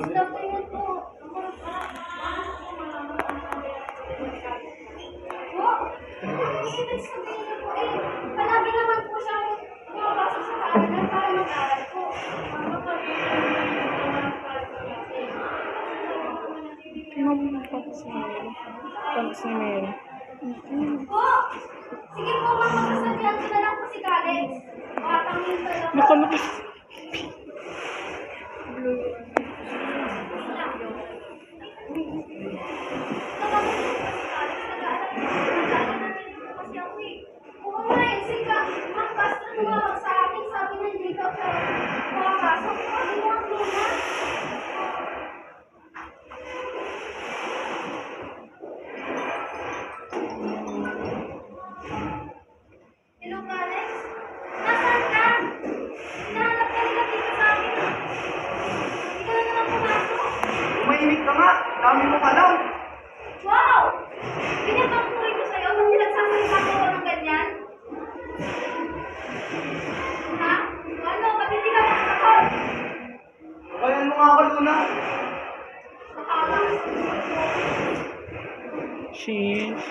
Ibig sabihin po eh, palagi naman po siyang pumapasok sa kaaralan para mag-aral po. Tapos ni Mary. Po! Sige po, magpapasabihan ko na lang po si Kalex. Makatangin pa lang. Nakalabas. Hello, Kalex? Nasaan ka? Hinahanap ka nila dito sa akin. Hindi ka na naman pumasok. Umahimik ka nga. Dami mo ka lang. Wow! Pinapakuri ko sa'yo. Ba't pinagsasalita ko ng ganyan? Ha? Ano? Ba't hindi ka makakakot? Bayan mo nga ako, Luna. Nakakakot. Sheesh.